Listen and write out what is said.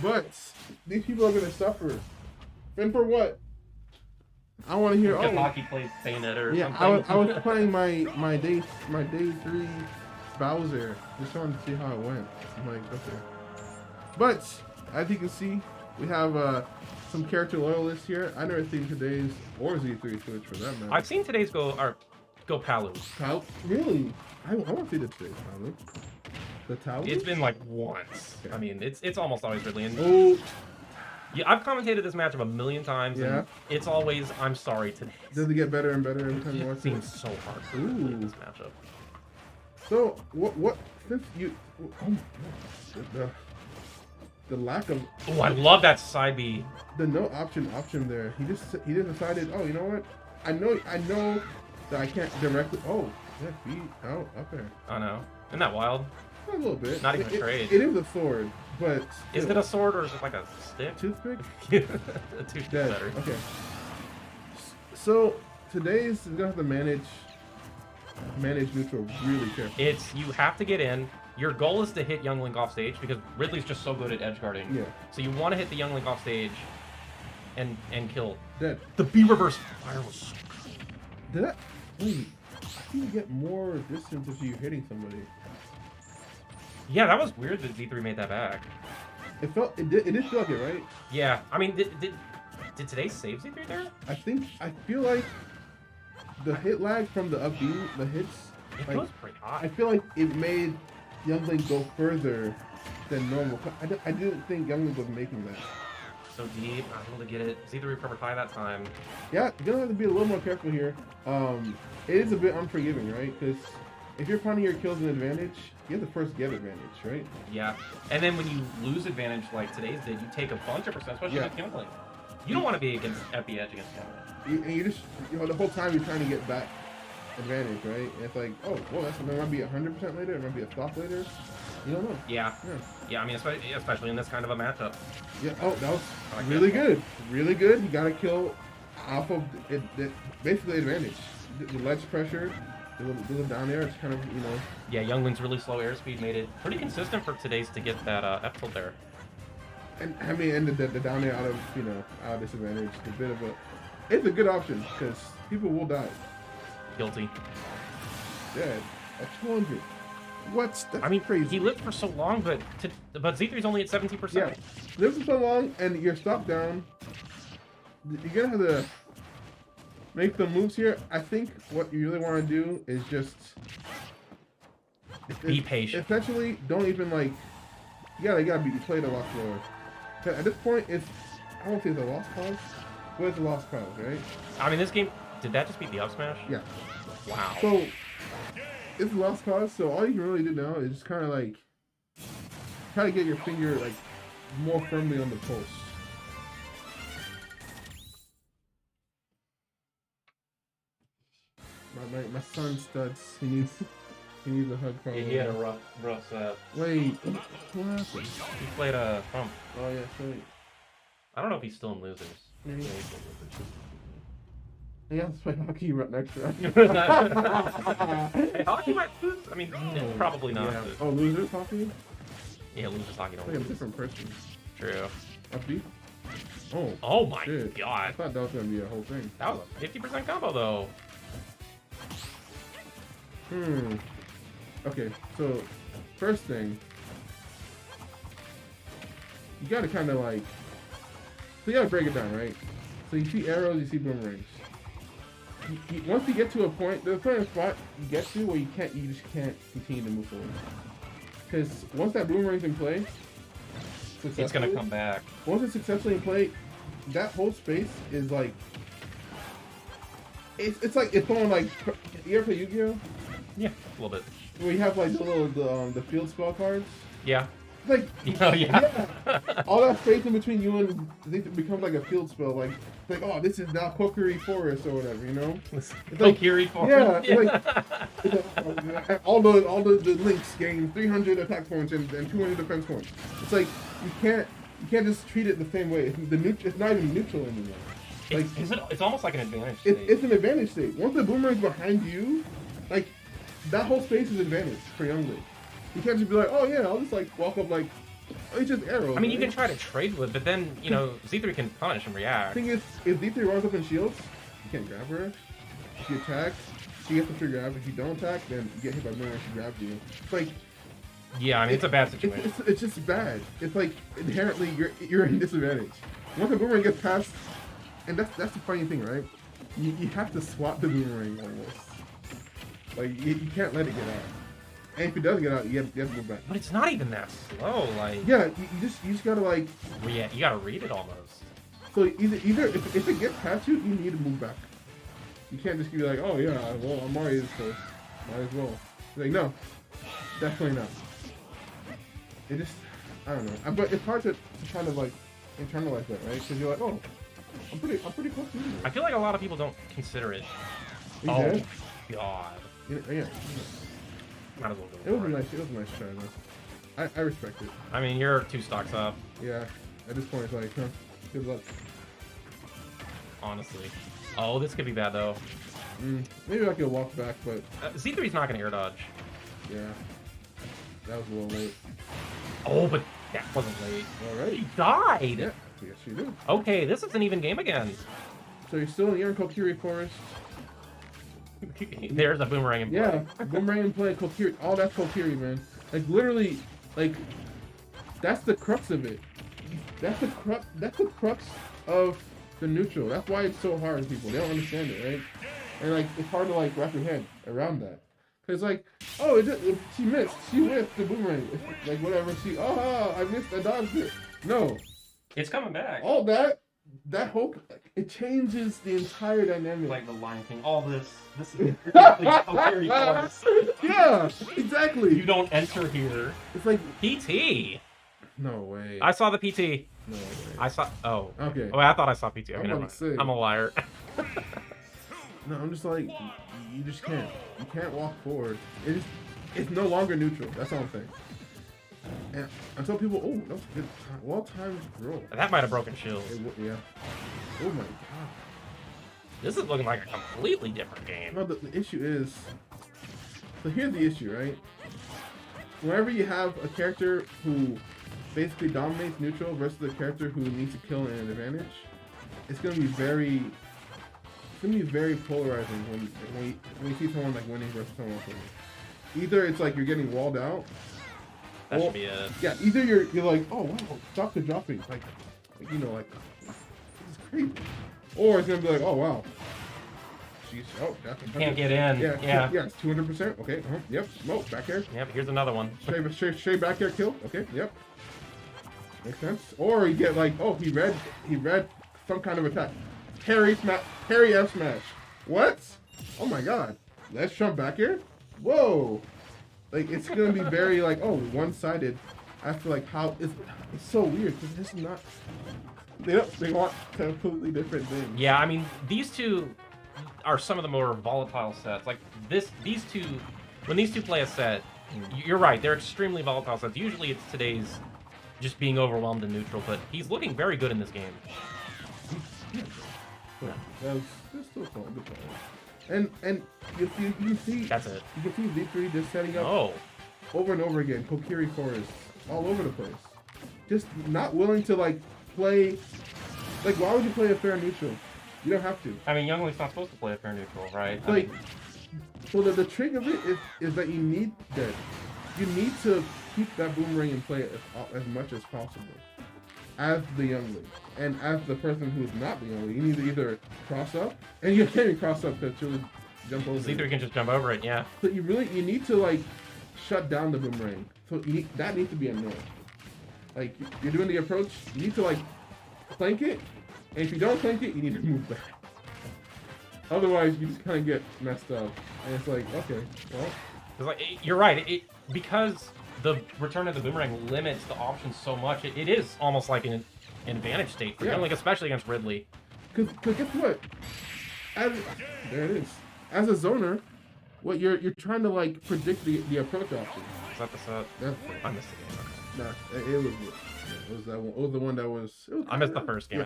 But these people are gonna suffer. And for what? I want to hear. Because Hockey plays Bayonetta or yeah, something. I was playing my day 3 Bowser. Just wanted to see how it went. I'm like, okay. But as you can see, we have some character loyalists here. I never seen Todayyz or Z3 Twitch for that matter. I've seen Todayyz go Palu. Really? I want to see the Todayyz Palu. The Tower? It's been like once. Okay. I mean, it's almost always Ridley. And Oh. yeah, I've commentated this matchup a million times. Yeah. And it's always I'm sorry today. Does it get better and better every time you watch It seems so hard to Ooh. play this matchup. So what since you the lack of Oh, I love that side B. the no option there. He just decided, oh, you know what? I know that I can't directly. Oh, yeah, feet out up there. I know. Isn't that wild? A little bit. Not even a trade. It is a sword, but Is it a sword or is it like a stick? toothpick? A toothpick Dead. better. Okay. So Todayyz is gonna have to manage neutral really carefully. You have to get in. Your goal is to hit Young Link off stage because Ridley's just so good at edge guarding. Yeah. So you want to hit the Young Link off stage and kill. Dead. The B reverse fire was so good. Did I? Wait. I think you get more distance if you're hitting somebody. Yeah, that was weird that Z3 made that back. It did feel like it, right? Yeah, I mean, did Todayyz save Z3 there? I feel like the hit lag from the up B, the hits, It like, goes pretty I high. feel like it made Young Link go further than normal. I didn't think Young Link was making that. So deep, not able to get it. Z3 recovered high that time. Yeah, you're gonna have to be a little more careful here. It is a bit unforgiving, right? Because if you're finding your kills an advantage, you have to first get advantage, right? Yeah, and then when you lose advantage like Todayyz did, you take a bunch of percent, especially with Young Link. You don't want to be at the edge against Young Link. And you just, the whole time you're trying to get back advantage, right? And it's like, oh, well, it might be 100% later, it might be a stop later. You don't know. Yeah. I mean, especially in this kind of a matchup. Yeah. Oh, that was really good. Really good. He got a kill off of it, basically advantage. The ledge pressure, the little down there. It's kind of, Yeah, Young Link's really slow airspeed made it pretty consistent for Todayyz to get that F tilt there. And I mean, and the down there out of out of disadvantage. It's a good option because people will die. Guilty. Dead at 200. That's I mean, crazy. he lived for so long, but Z3's only at 17%. Yeah, live for so long, and you're stopped down. You're gonna have to make the moves here. I think what you really want to do is just Be patient. Essentially, don't even you gotta be played a lot slower. At this point, I won't say it's a lost cause, but it's a lost cause, right? I mean, this game, did that just beat the up smash? Yeah. Wow. So it's a lost cause. So all you can really do now is just kind of try to get your finger more firmly on the pulse. My son studs. He needs a hug from. Yeah, he had a rough set. Wait, what happened? He played a Trump. Oh yeah, sorry. I don't know if he's still in losers. Yeah, Yeah, he's still in losers. Yeah, let's play hockey right next round. Hey, hockey might lose? I mean, probably not. Yeah. Oh, losers hockey? Yeah, losers hockey don't Like a lose. different person. True. Up B? Oh. Oh my shit. I god. thought that was gonna be a whole thing. That was a 50% combo though. Okay, so first thing, you gotta kind of so you gotta break it down, right? So you see arrows, you see boomerangs. Once you get to a point, there's a certain spot you get to where you just can't continue to move forward. Because once that boomerang's in play, It's gonna come back. Once it's successfully in play, that whole space is it's like it's going you ever play Yu-Gi-Oh? Yeah, a little bit. Where you have the field spell cards. Yeah. Oh yeah. All that space in between you and it becomes like a field spell. Oh, this is now Kokiri Forest or whatever, you know? It's Kokiri Forest. Yeah. All the links gain 300 attack points and 200 defense points. It's like you can't just treat it the same way. It's not even neutral anymore. It's almost like an advantage state. It's an advantage state. Once the boomerang's behind you, that whole space is advantage for Young Link. You can't just be like, oh yeah, I'll just walk up It's just arrows. I mean, you right? can try to trade with, but then you know Z3 can punish and react. The thing is, if D3 runs up and shields, you can't grab her. If you attack, she gets the free grab. If you don't attack, then you get hit by boomerang. She grabs you. It's like. Yeah, I mean, it's a bad situation. It's just bad. It's like inherently you're in disadvantage. Once the boomerang gets past, and that's the funny thing, right? You have to swap the boomerang almost. Like you can't let it get out. And if it does get out, you have to go back. But it's not even that slow. Like yeah, you just gotta like. Yeah, you gotta read it almost. So either if it gets past you, you need to move back. You can't just be like, oh yeah, well I'm already this close, might as well. Like no, definitely not. It just, I don't know. But it's hard to kind of like internalize that, right? Because you're like, oh, I'm pretty close to you. I feel like a lot of people don't consider it. Oh God. Yeah. Might as well go. It was a nice try though. I respect it. I mean, you're 2 stocks up. Yeah. At this point, it's like, huh, good luck. Honestly. Oh, this could be bad though. Maybe I could walk back, but Z3's not gonna air dodge. Yeah. That was a little late. Oh, but that wasn't late. All right. He died. Yeah. Yes, you did. Okay, this is an even game again. So you're still in the Kokiri Forest. There's a boomerang in play. Yeah, boomerang in play, Kokiri. All that's Kokiri, man. Like literally, like that's the crux of it. That's the crux of the neutral. That's why it's so hard to people. They don't understand it, right? And like it's hard to like wrap your head around that. Cause like, oh, she missed. She whiffed the boomerang. It's like whatever. I missed. I dodged it. No, it's coming back. All that whole it changes the entire dynamic. Like the Lion King. All this is very close. Yeah, exactly. You don't enter here. It's like PT. No way. I saw the PT. No way. I saw. Oh. Okay. Oh, I thought I saw PT. Okay, never mind. I'm a liar. No, I'm just like, you just can't. You can't walk forward. It's no longer neutral. That's all I'm saying. And until people, oh, that was a good time. Well-timed throw. That might have broken shields. Yeah. Oh my god. This is looking like a completely different game. No, the issue is, so here's the issue, right? Whenever you have a character who basically dominates neutral versus a character who needs to kill an advantage, it's gonna be very polarizing when you see someone like winning versus someone else winning. Either it's like you're getting walled out. That should be it. Yeah, either you're like, oh wow, stop the dropping, like you know, like this is crazy. Or it's gonna be like, oh wow, she's that's you can't get in. Yeah, it's 200%. Okay, yep, smoke back here. Yep, here's another one. Straight back here kill. Okay, yep, makes sense. Or you get like, oh, he read some kind of attack. Parry F smash. What? Oh my god. Let's jump back here. Whoa. Like it's gonna be very like, oh, one-sided. After like how it's so weird because it's not. They want completely different things. Yeah, I mean these two are some of the more volatile sets. Like these two, when these two play a set, you're right. They're extremely volatile sets. Usually it's Todayyz just being overwhelmed in neutral, but he's looking very good in this game. Yeah, that's still fun. Good fun. And you can see that's it. You can see Z3 just setting up over and over again. Kokiri Forest all over the place. Just not willing to like play. Like, why would you play a fair neutral? You don't have to. I mean, Youngling's not supposed to play a fair neutral, right? Like, so the trick of it is that you need to keep that boomerang in play as much as possible. As the youngling, and as the person who's not the youngling, you need to either cross up, and you can't even cross up because you'll jump over. Z3 can just jump over it, yeah. So you need to like shut down the boomerang. So that needs to be a no. Like you're doing the approach, you need to like clank it, and if you don't clank it, you need to move back. Otherwise, you just kind of get messed up, and it's like, okay, well, like, you're right. Because the return of the boomerang limits the options so much. It is almost like an advantage state for Youngling, especially against Ridley. Because guess what? There it is. As a zoner, what you're trying to like predict the approach option. Is that the set? That's I missed the game. Nah, it was. It was that one. It was the one that was. I missed the first game. Yeah.